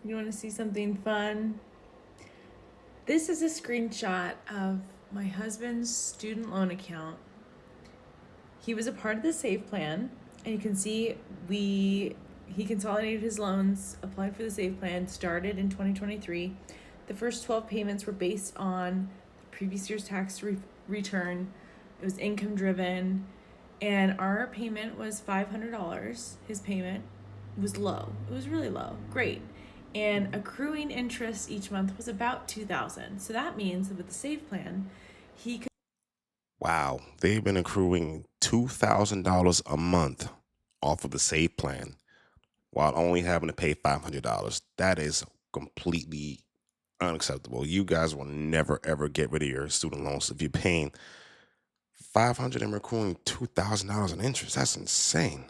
You want to see something fun? This is a screenshot of my husband's student loan account. He was a part of the SAVE plan, and you can see he consolidated his loans, applied for the SAVE plan, started in 2023. The first 12 payments were based on the previous year's tax return. It was income driven, and our payment was $500. His payment was low. It was really low. Great. And accruing interest each month was about $2,000. So that means that with the SAVE plan, he could. Wow, they've been accruing $2,000 a month off of the SAVE plan while only having to pay $500. That is completely unacceptable. You guys will never ever get rid of your student loans if you're paying 500 and accruing $2,000 in interest. That's insane.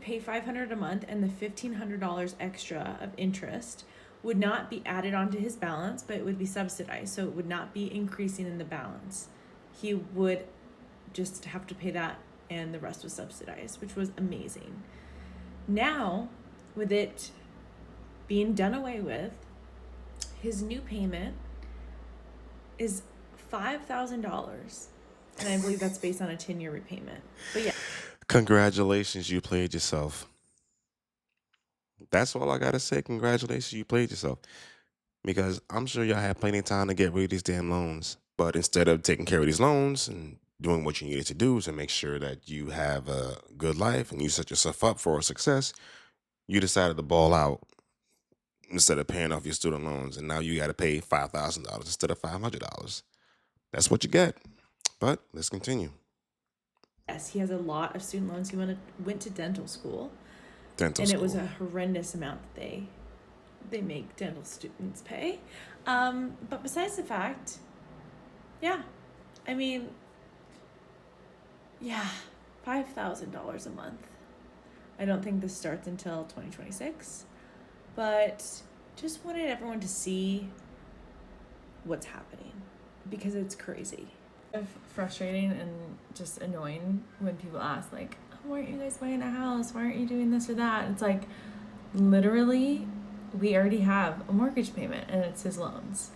pay $500 a month, and the $1,500 extra of interest would not be added onto his balance, but it would be subsidized. So it would not be increasing in the balance. He would just have to pay that, and the rest was subsidized, which was amazing. Now, with it being done away with, his new payment is $5,000. And I believe that's based on a 10-year repayment. But yeah. Congratulations, you played yourself. That's all I gotta say. Congratulations, you played yourself. Because I'm sure y'all had plenty of time to get rid of these damn loans. But instead of taking care of these loans and doing what you needed to do to make sure that you have a good life and you set yourself up for success, you decided to ball out instead of paying off your student loans. And now you got to pay $5,000 instead of $500. That's what you get. But let's continue. Yes, he has a lot of student loans. He went to dental school, Dental and school. it was a horrendous amount that they make dental students pay. But besides the fact, yeah, I mean, yeah, $5,000 a month. I don't think this starts until 2026, but just wanted everyone to see what's happening because it's crazy. Frustrating and just annoying when people ask, like, oh, why aren't you guys buying a house? Why aren't you doing this or that? It's like, literally, we already have a mortgage payment, and it's his loans.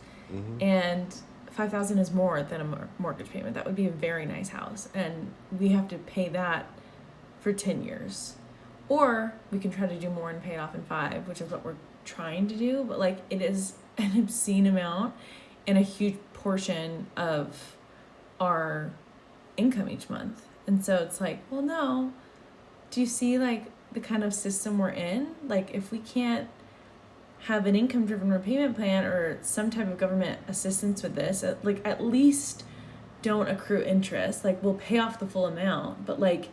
And $5,000 is more than a mortgage payment. That would be a very nice house, and we have to pay that for 10 years. Or we can try to do more and pay it off in 5, which is what we're trying to do. But like, it is an obscene amount and a huge portion of our income each month. And so it's like, well, no. Do you see like the kind of system we're in? Like, if we can't have an income driven repayment plan or some type of government assistance with this, like, at least don't accrue interest. Like, we'll pay off the full amount, but like,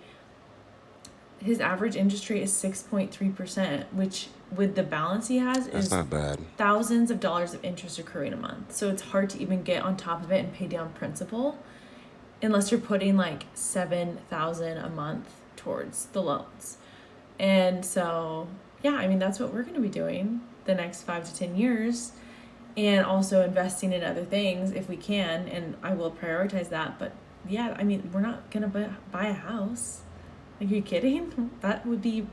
his average interest rate is 6.3%, which with the balance he has is not bad. Thousands of dollars of interest accruing a month. So it's hard to even get on top of it and pay down principal unless you're putting like $7,000 a month towards the loans. And so, yeah, I mean, that's what we're going to be doing the next 5 to 10 years, and also investing in other things if we can. And I will prioritize that. But yeah, I mean, we're not going to buy a house. Like, are you kidding? That would be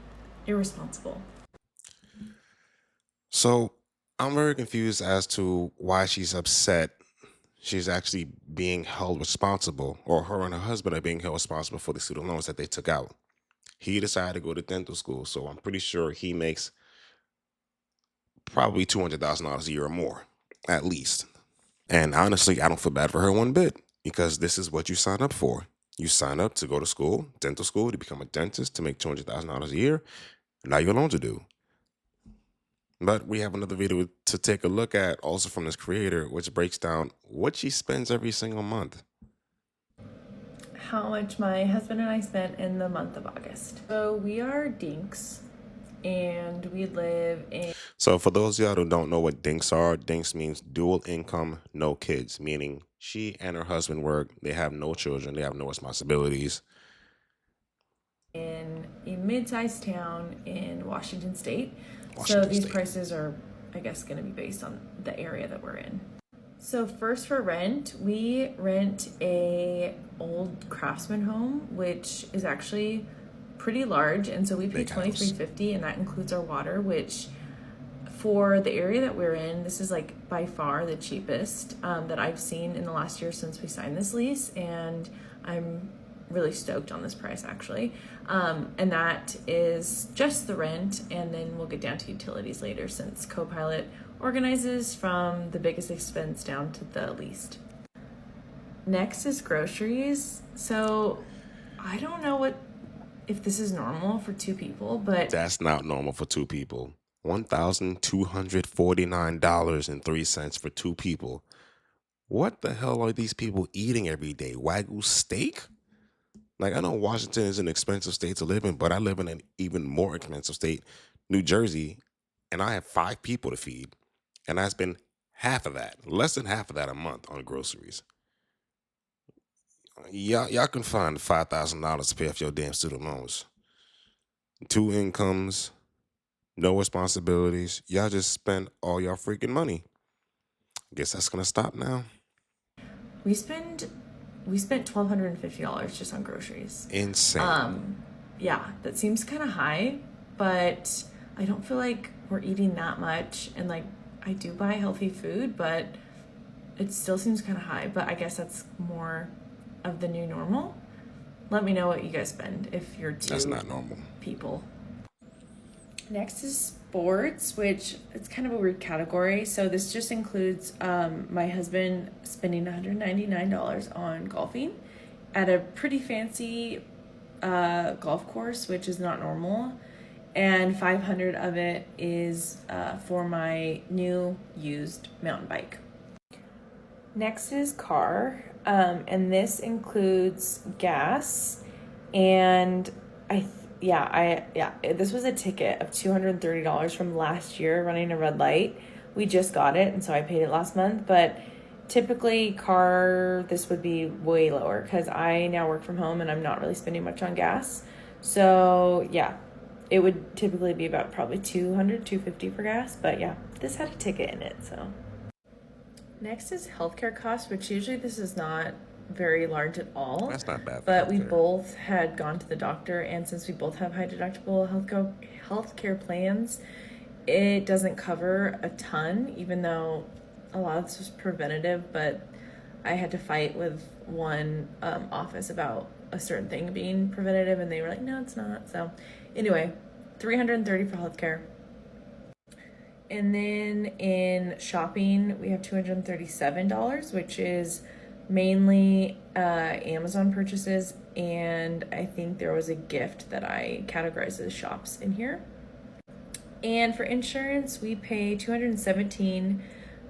irresponsible. So I'm very confused as to why she's upset. She's actually being held responsible, or her and her husband are being held responsible for the student loans that they took out. He decided to go to dental school, so I'm pretty sure he makes probably $200,000 a year or more, at least. And honestly, I don't feel bad for her one bit, because this is what you sign up for. You sign up to go to school, dental school, to become a dentist, to make $200,000 a year. Now your loans are due. But we have another video to take a look at, also from this creator, which breaks down what she spends every single month. How much my husband and I spent in the month of August. So we are dinks, and we live in... So for those of y'all who don't know what dinks are, dinks means dual income, no kids, meaning she and her husband work, they have no children, they have no responsibilities. In a mid-sized town in Washington State. So these prices are, I guess, going to be based on the area that we're in. So first, for rent, we rent a old craftsman home, which is actually pretty large, and so we pay $23.50, and that includes our water, which for the area that we're in, this is like by far the cheapest that I've seen in the last year since we signed this lease, and I'm really stoked on this price actually. And that is just the rent, and then we'll get down to utilities later since Copilot organizes from the biggest expense down to the least. Next is groceries. So I don't know if this is normal for two people, but That's not normal for two people. $1,249.03 for two people. What the hell are these people eating every day? Wagyu steak? Like, I know Washington is an expensive state to live in, but I live in an even more expensive state, New Jersey, and I have 5 people to feed, and I spend half of that, less than half of that a month on groceries. Y'all can find $5,000 to pay off your damn student loans. 2 incomes, no responsibilities. Y'all just spend all y'all freaking money. Guess that's gonna stop now. we spent $1,250 just on groceries. Insane. Yeah, that seems kind of high, but I don't feel like we're eating that much. And like, I do buy healthy food, but it still seems kind of high. But I guess that's more of the new normal. Let me know what you guys spend if you're two That's not normal. people. Next is sports, which it's kind of a weird category. So this just includes my husband spending $199 on golfing at a pretty fancy golf course, which is not normal. And $500 of it is for my new used mountain bike. Next is car, and this includes gas, and this was a ticket of $230 from last year running a red light. We just got it, and so I paid it last month, but typically car, this would be way lower because I now work from home and I'm not really spending much on gas. So yeah, it would typically be about probably $250 for gas, but yeah, this had a ticket in it, so. Next is healthcare costs, which usually this is not very large at all. That's not bad. But we both had gone to the doctor, and since we both have high deductible healthcare plans, it doesn't cover a ton, even though a lot of this was preventative. But I had to fight with one office about a certain thing being preventative, and they were like, no, it's not. So anyway, $330 for healthcare. And then in shopping, we have $237, which is mainly Amazon purchases, and I think there was a gift that I categorized as shops in here. And for insurance, we pay $217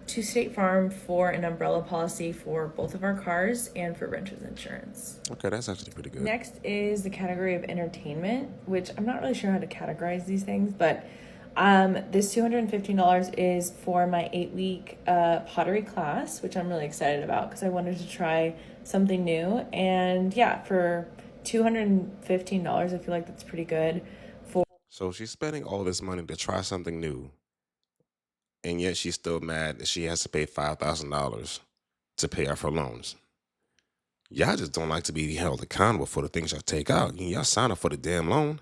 to State Farm for an umbrella policy for both of our cars and for renter's insurance. Okay, that's actually pretty good. Next is the category of entertainment, which I'm not really sure how to categorize these things, but this $215 is for my 8-week pottery class, which I'm really excited about because I wanted to try something new. And yeah, for $215, I feel like that's pretty good. So she's spending all this money to try something new, and yet she's still mad that she has to pay $5,000 to pay off her loans. Y'all just don't like to be held accountable for the things y'all take out. Y'all sign up for the damn loan.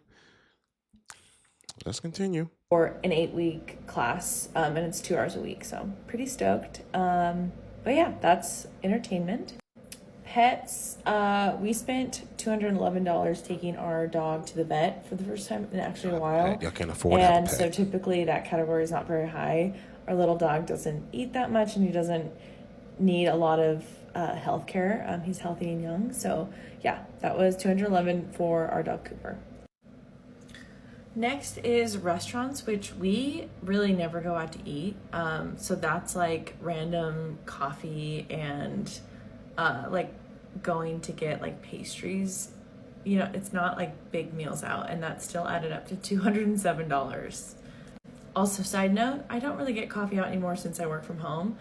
Let's continue. For an 8-week class, and it's 2 hours a week, so pretty stoked. But yeah, that's entertainment. Pets, we spent $211 taking our dog to the vet for the first time in actually a while. Y'all can't afford to have a And pet. so typically that category is not very high. Our little dog doesn't eat that much, and he doesn't need a lot of health care. He's healthy and young. So yeah, that was $211 for our dog Cooper. Next is restaurants, which we really never go out to eat. So that's like random coffee and like going to get like pastries. You know, it's not like big meals out, and that still added up to $207. Also, side note, I don't really get coffee out anymore since I work from home.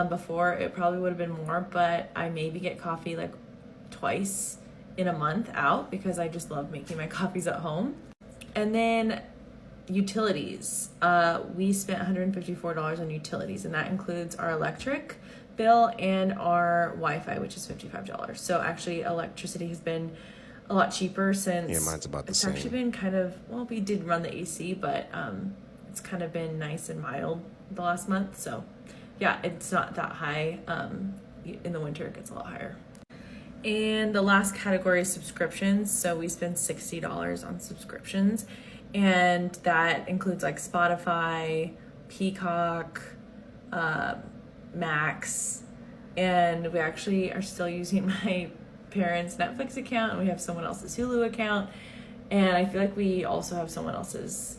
Before it probably would have been more, but I maybe get coffee like twice in a month out because I just love making my coffees at home. And then utilities. We spent $154 on utilities, and that includes our electric bill and our Wi-Fi, which is $55. So actually electricity has been a lot cheaper since. Yeah, mine's about the it's same. actually been kind of, well, we did run the AC, but it's kind of been nice and mild the last month. So yeah, it's not that high. In the winter, it gets a lot higher. And the last category is subscriptions. So we spend $60 on subscriptions, and that includes like Spotify, Peacock, Max, and we actually are still using my parents' Netflix account, and we have someone else's Hulu account, and I feel like we also have someone else's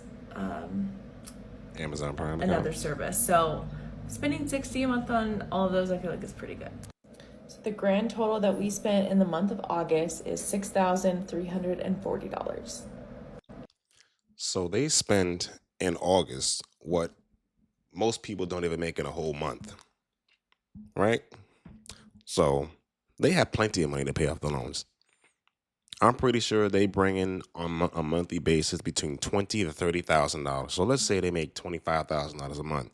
Amazon Prime another account. service. So spending $60 a month on all of those, I feel like is pretty good. So the grand total that we spent in the month of August is $6,340. So they spend in August what most people don't even make in a whole month, right? So they have plenty of money to pay off the loans. I'm pretty sure they bring in on a monthly basis between $20,000 to $30,000. So let's say they make $25,000 a month.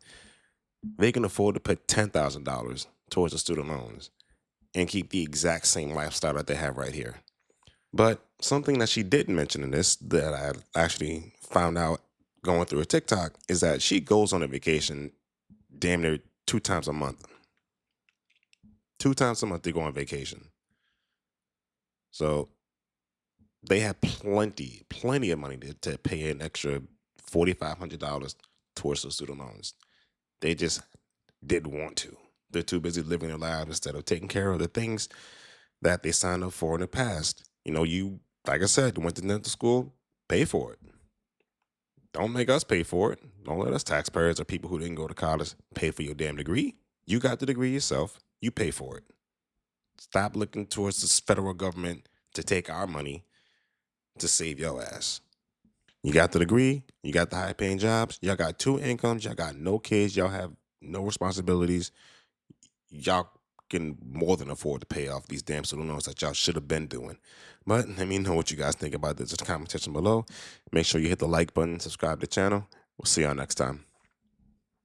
They can afford to put $10,000 towards the student loans and keep the exact same lifestyle that they have right here. But something that she didn't mention in this that I actually found out going through her TikTok is that she goes on a vacation damn near 2 times a month. 2 times a month they go on vacation. So they have plenty of money to pay an extra $4,500 towards those student loans. They just didn't want to. They're too busy living their lives instead of taking care of the things that they signed up for in the past. You know, you, like I said, went to dental school, pay for it. Don't make us pay for it. Don't let us taxpayers or people who didn't go to college pay for your damn degree. You got the degree yourself. You pay for it. Stop looking towards this federal government to take our money to save your ass. You got the degree. You got the high paying jobs. Y'all got 2 incomes. Y'all got no kids. Y'all have no responsibilities. Y'all can more than afford to pay off these damn student loans that y'all should have been doing. But let me know what you guys think about this in the comment section below. Make sure you hit the like button, subscribe to the channel. We'll see y'all next time.